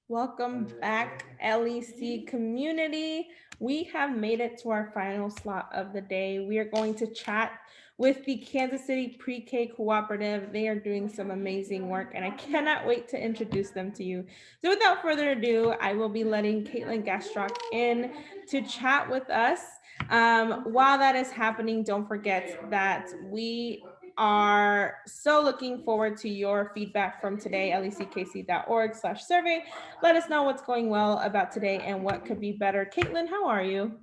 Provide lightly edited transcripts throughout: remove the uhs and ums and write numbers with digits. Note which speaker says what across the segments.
Speaker 1: Welcome back, LEC community. We have made it to our final slot of the day. We are going to chat with the Kansas City Pre K Cooperative. They are doing some amazing work, and I cannot wait to introduce them to you. So, without further ado, I will be letting Caitlin Gastrock in to chat with us. While that is happening, don't forget that we are so looking forward to your feedback from today, leckc.org/survey. Let us know what's going well about today and what could be better. Caitlin, how are you?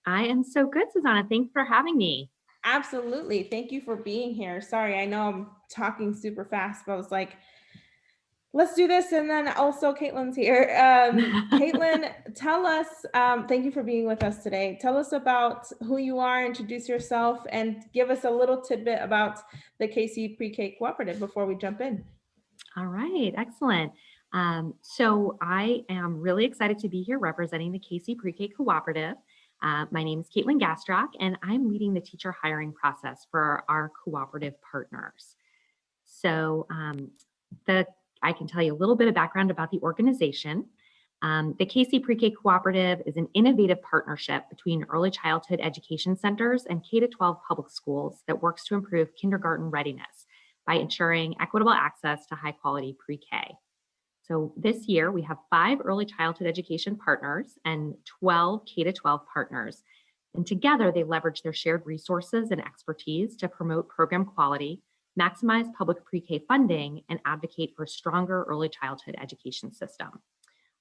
Speaker 2: I am so good, Susanna. Thanks for having me.
Speaker 1: Absolutely. Thank you for being here. Sorry, I know I'm talking super fast, but I was like, let's do this. And then also Caitlin's here. Caitlin, tell us, thank you for being with us today. Tell us about who you are, introduce yourself, and give us a little tidbit about the KC Pre-K Cooperative before we jump in.
Speaker 2: All right, excellent. So I am really excited to be here representing the KC Pre K Cooperative. My name is Caitlin Gastrock, and I'm leading the teacher hiring process for our cooperative partners. So I can tell you a little bit of background about the organization. The KC Pre K Cooperative is an innovative partnership between early childhood education centers and K-12 public schools that works to improve kindergarten readiness by ensuring equitable access to high quality pre-K. So this year we have 5 early childhood education partners and 12 K-12 partners. And together they leverage their shared resources and expertise to promote program quality, maximize public pre-K funding, and advocate for a stronger early childhood education system.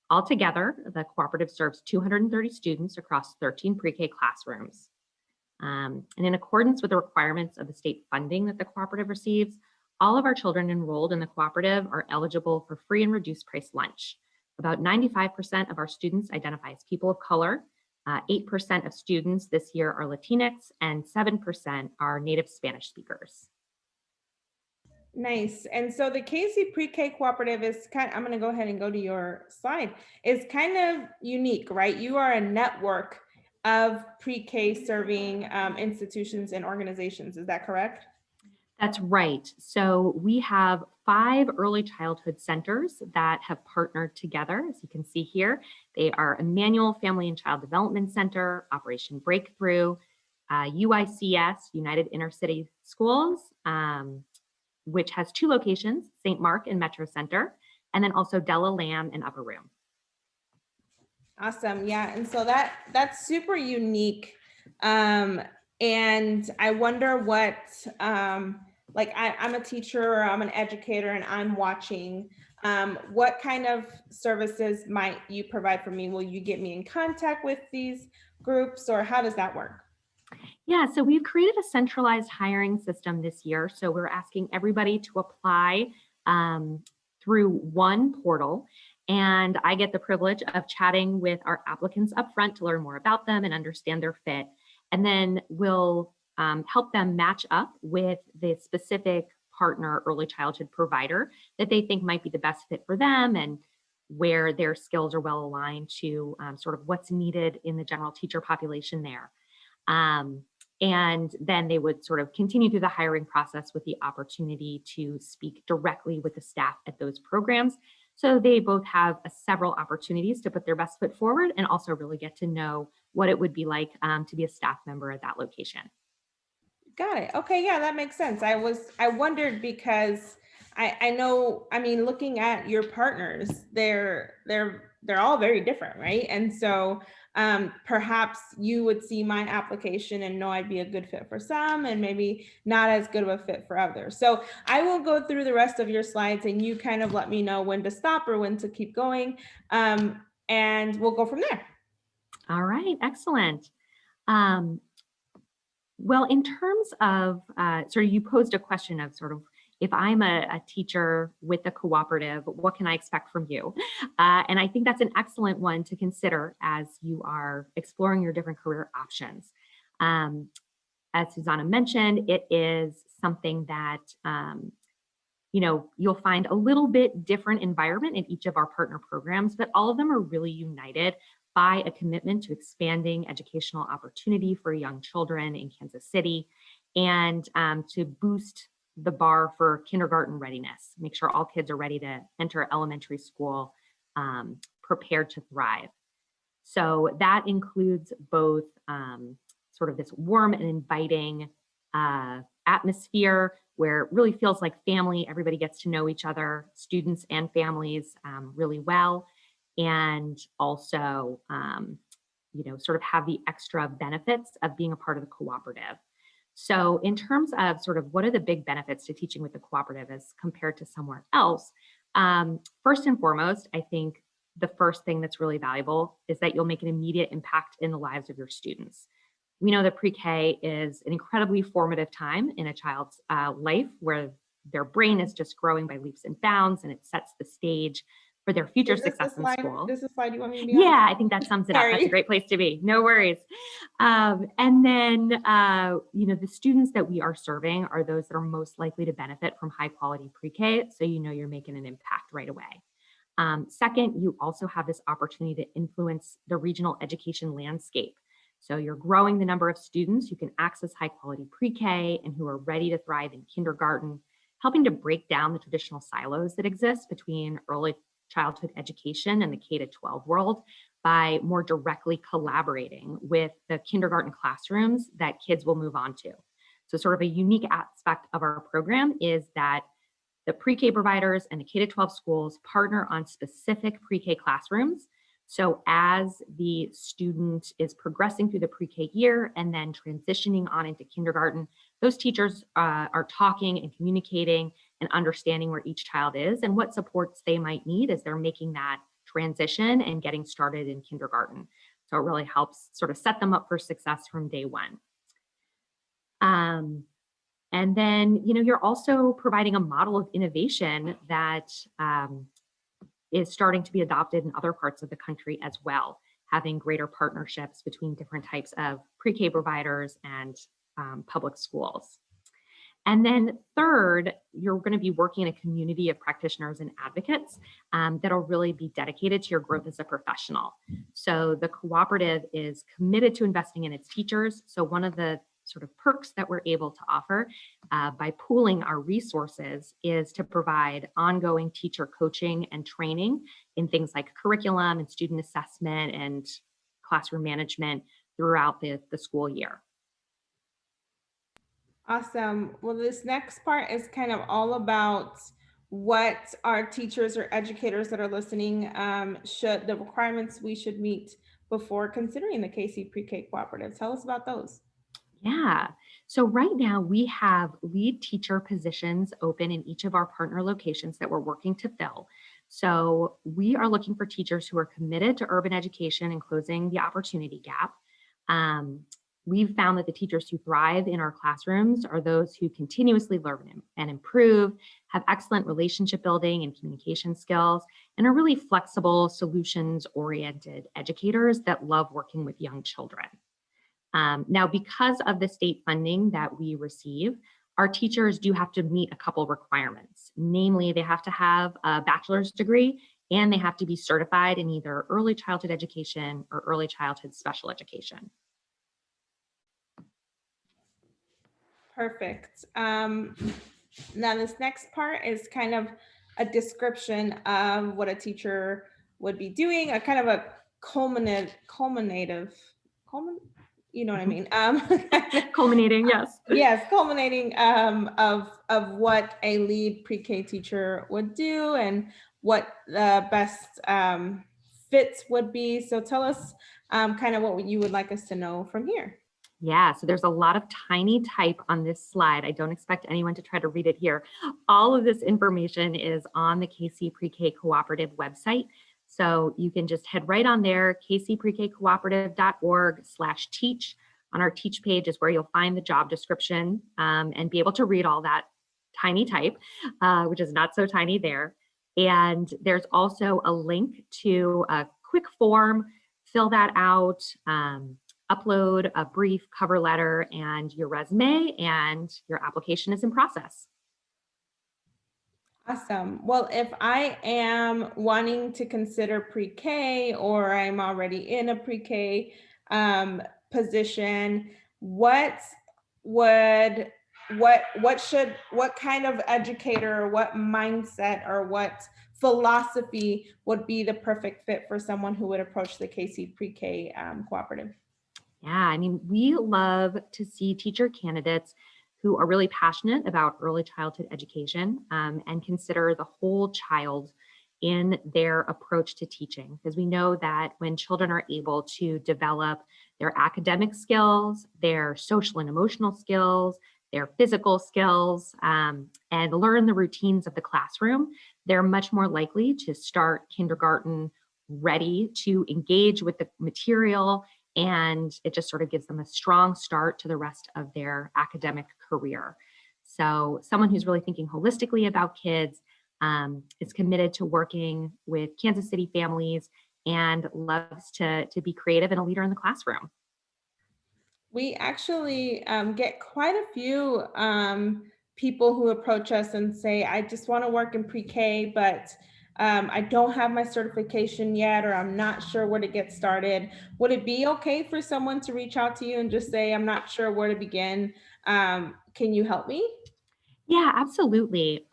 Speaker 2: Altogether, the cooperative serves 230 students across 13 pre-K classrooms. And in accordance with the requirements of the state funding that the cooperative receives, all of our children enrolled in the cooperative are eligible for free and reduced price lunch. About 95% of our students identify as people of color. 8% of students this year are Latinx, and 7% are native Spanish speakers.
Speaker 1: Nice. And so the KC Pre-K Cooperative is I'm going to go ahead and go to your slide. It's kind of unique, right? You are a network of pre-K serving institutions and organizations. Is that correct?
Speaker 2: That's right. So we have 5 early childhood centers that have partnered together. As you can see here, they are Emmanuel Family and Child Development Center, Operation Breakthrough, UICS, United Intercity Schools, which has 2 locations, St. Mark and Metro Center, and then also Della Lamb and Upper Room.
Speaker 1: Awesome. Yeah. And so that's super unique. And I wonder what, I'm a teacher or I'm an educator and I'm watching, what kind of services might you provide for me? Will you get me in contact with these groups, or how does that work?
Speaker 2: Yeah, so we've created a centralized hiring system this year. So we're asking everybody to apply through one portal. And I get the privilege of chatting with our applicants up front to learn more about them and understand their fit. And then we'll help them match up with the specific partner early childhood provider that they think might be the best fit for them and where their skills are well aligned to sort of what's needed in the general teacher population there. And then they would sort of continue through the hiring process with the opportunity to speak directly with the staff at those programs. So they both have several opportunities to put their best foot forward and also really get to know what it would be like to be a staff member at that location.
Speaker 1: Got it. Okay, yeah, that makes sense. I wondered because I know, I mean, looking at your partners, they're all very different, right? And so perhaps you would see my application and know I'd be a good fit for some and maybe not as good of a fit for others. So I will go through the rest of your slides and you kind of let me know when to stop or when to keep going. And we'll go from there.
Speaker 2: All right, excellent. Well, in terms of, sort of you posed a question of sort of, if I'm a teacher with a cooperative, what can I expect from you? And I think that's an excellent one to consider as you are exploring your different career options. As Susanna mentioned, it is something that, you'll find a little bit different environment in each of our partner programs, but all of them are really united by a commitment to expanding educational opportunity for young children in Kansas City and to boost the bar for kindergarten readiness, make sure all kids are ready to enter elementary school prepared to thrive. So that includes both sort of this warm and inviting atmosphere where it really feels like family. Everybody gets to know each other, students and families really well. And also, sort of have the extra benefits of being a part of the cooperative. So in terms of sort of what are the big benefits to teaching with the cooperative as compared to somewhere else, first and foremost, I think the first thing that's really valuable is that you'll make an immediate impact in the lives of your students. We know that pre-K is an incredibly formative time in a child's life where their brain is just growing by leaps and bounds, and it sets the stage for their future success in school.
Speaker 1: This is a slide you want me to be on?
Speaker 2: Yeah, I think that sums it up. That's a great place to be. No worries. And then, the students that we are serving are those that are most likely to benefit from high quality pre-K. So you're making an impact right away. Second, you also have this opportunity to influence the regional education landscape. So you're growing the number of students who can access high quality pre-K and who are ready to thrive in kindergarten, helping to break down the traditional silos that exist between early childhood education and the K-12 world by more directly collaborating with the kindergarten classrooms that kids will move on to. So sort of a unique aspect of our program is that the pre-K providers and the K-12 schools partner on specific pre-K classrooms. So as the student is progressing through the pre-K year and then transitioning on into kindergarten, those teachers are talking and communicating and understanding where each child is and what supports they might need as they're making that transition and getting started in kindergarten. So it really helps sort of set them up for success from day one. And then, you're also providing a model of innovation that is starting to be adopted in other parts of the country as well, having greater partnerships between different types of pre-K providers and public schools. And then third, you're going to be working in a community of practitioners and advocates that'll really be dedicated to your growth as a professional. So the cooperative is committed to investing in its teachers. So one of the sort of perks that we're able to offer by pooling our resources is to provide ongoing teacher coaching and training in things like curriculum and student assessment and classroom management throughout the school year.
Speaker 1: Awesome. Well, this next part is kind of all about what our teachers or educators that are listening the requirements we should meet before considering the KC Pre-K Cooperative. Tell us about those.
Speaker 2: Yeah. So right now we have lead teacher positions open in each of our partner locations that we're working to fill. So we are looking for teachers who are committed to urban education and closing the opportunity gap. We've found that the teachers who thrive in our classrooms are those who continuously learn and improve, have excellent relationship building and communication skills, and are really flexible, solutions-oriented educators that love working with young children. Now, because of the state funding that we receive, our teachers do have to meet a couple requirements. Namely, they have to have a bachelor's degree and they have to be certified in either early childhood education or early childhood special education.
Speaker 1: Perfect. Now this next part is kind of a description of what a teacher would be doing, a kind of a culminative, you know what I mean?
Speaker 2: Culminating, yes.
Speaker 1: Yes, culminating of what a lead pre-K teacher would do and what the best fits would be. So tell us kind of what you would like us to know from here.
Speaker 2: Yeah, so there's a lot of tiny type on this slide. I don't expect anyone to try to read it here. All of this information is on the KC Pre-K Cooperative website. So you can just head right on there, kcprekcooperative.org/teach. On our teach page is where you'll find the job description and be able to read all that tiny type, which is not so tiny there. And there's also a link to a quick form, fill that out, upload a brief cover letter and your resume, and your application is in process.
Speaker 1: Awesome. Well, if I am wanting to consider pre-K or I'm already in a pre-K position, what would what kind of educator, or what mindset, or what philosophy would be the perfect fit for someone who would approach the KC Pre-K cooperative?
Speaker 2: Yeah, I mean, we love to see teacher candidates who are really passionate about early childhood education and consider the whole child in their approach to teaching. Because we know that when children are able to develop their academic skills, their social and emotional skills, their physical skills, and learn the routines of the classroom, they're much more likely to start kindergarten ready to engage with the material, and it just sort of gives them a strong start to the rest of their academic career. So someone who's really thinking holistically about kids, is committed to working with Kansas City families and loves to be creative and a leader in the classroom.
Speaker 1: We actually get quite a few people who approach us and say, I just want to work in pre-K, but I don't have my certification yet, or I'm not sure where to get started. Would it be okay for someone to reach out to you and just say, I'm not sure where to begin? Can you help me?
Speaker 2: Yeah, absolutely.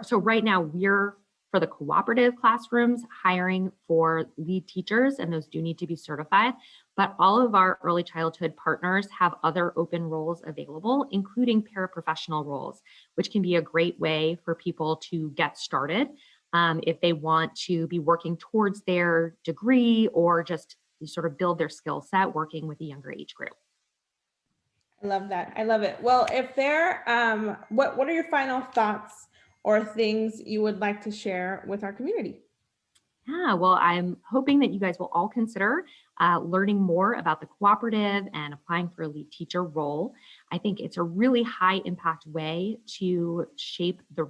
Speaker 2: So right now we're for the cooperative classrooms hiring for lead teachers, and those do need to be certified. But all of our early childhood partners have other open roles available, including paraprofessional roles, which can be a great way for people to get started if they want to be working towards their degree or just sort of build their skill set working with a younger age group.
Speaker 1: I love that. I love it. Well, if there, what are your final thoughts or things you would like to share with our community?
Speaker 2: Yeah, well, I'm hoping that you guys will all consider learning more about the cooperative and applying for a lead teacher role. I think it's a really high impact way to shape a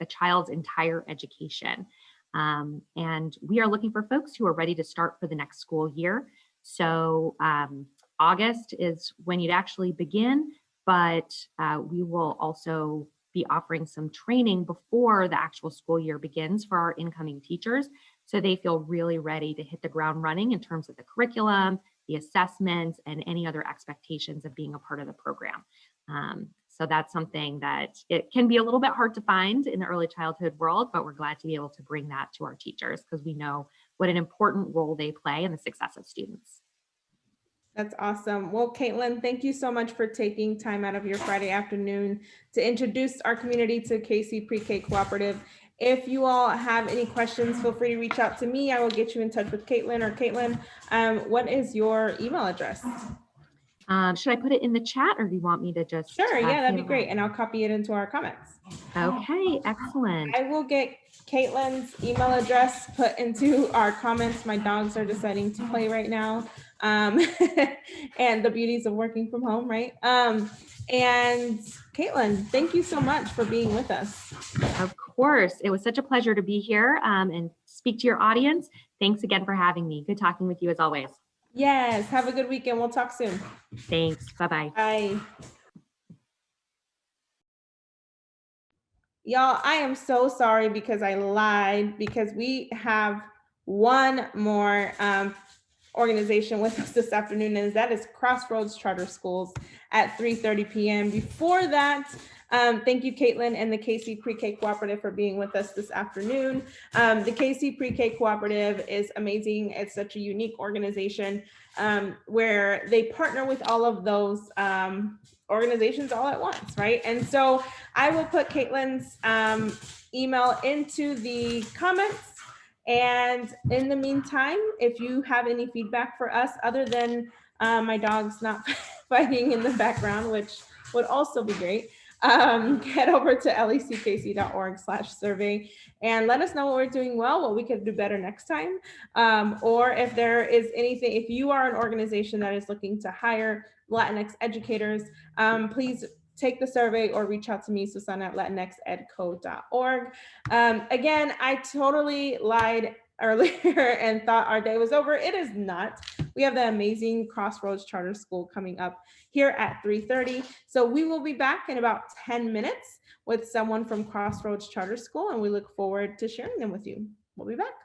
Speaker 2: child's entire education. And we are looking for folks who are ready to start for the next school year. So August is when you'd actually begin, but we will also be offering some training before the actual school year begins for our incoming teachers, so they feel really ready to hit the ground running in terms of the curriculum, the assessments, and any other expectations of being a part of the program. So that's something that it can be a little bit hard to find in the early childhood world, but we're glad to be able to bring that to our teachers because we know what an important role they play in the success of students.
Speaker 1: That's awesome. Well, Caitlin, thank you so much for taking time out of your Friday afternoon to introduce our community to KC Pre-K Cooperative. If you all have any questions, feel free to reach out to me. I will get you in touch with Caitlin. Or Caitlin, what is your email address?
Speaker 2: Should I put it in the chat or do you want me to just?
Speaker 1: Sure, yeah, that'd be great. And I'll copy it into our comments.
Speaker 2: Okay, excellent.
Speaker 1: I will get Caitlin's email address put into our comments. My dogs are deciding to play right now. And the beauties of working from home, right? And Caitlin, thank you so much for being with us.
Speaker 2: Of course, it was such a pleasure to be here and speak to your audience. Thanks again for having me. Good talking with you as always.
Speaker 1: Yes, have a good weekend. We'll talk soon.
Speaker 2: Thanks. Bye-bye.
Speaker 1: Bye. Y'all, I am so sorry because I lied, because we have one more organization with us this afternoon, and that is Crossroads Charter Schools at 3:30 p.m. Before that, thank you, Caitlin and the KC Pre-K Cooperative for being with us this afternoon. The KC Pre-K Cooperative is amazing. It's such a unique organization where they partner with all of those organizations all at once, right? And so I will put Caitlin's email into the comments. And in the meantime, if you have any feedback for us, other than my dog's not fighting in the background, which would also be great, head over to leckc.org/survey and let us know what we're doing well, what we could do better next time. Or if there is anything, if you are an organization that is looking to hire Latinx educators, please take the survey or reach out to me, Susana at latinxedco.org. Again, I totally lied earlier and thought our day was over. It is not. We have the amazing Crossroads Charter School coming up here at 3:30. So we will be back in about 10 minutes with someone from Crossroads Charter School, and we look forward to sharing them with you. We'll be back.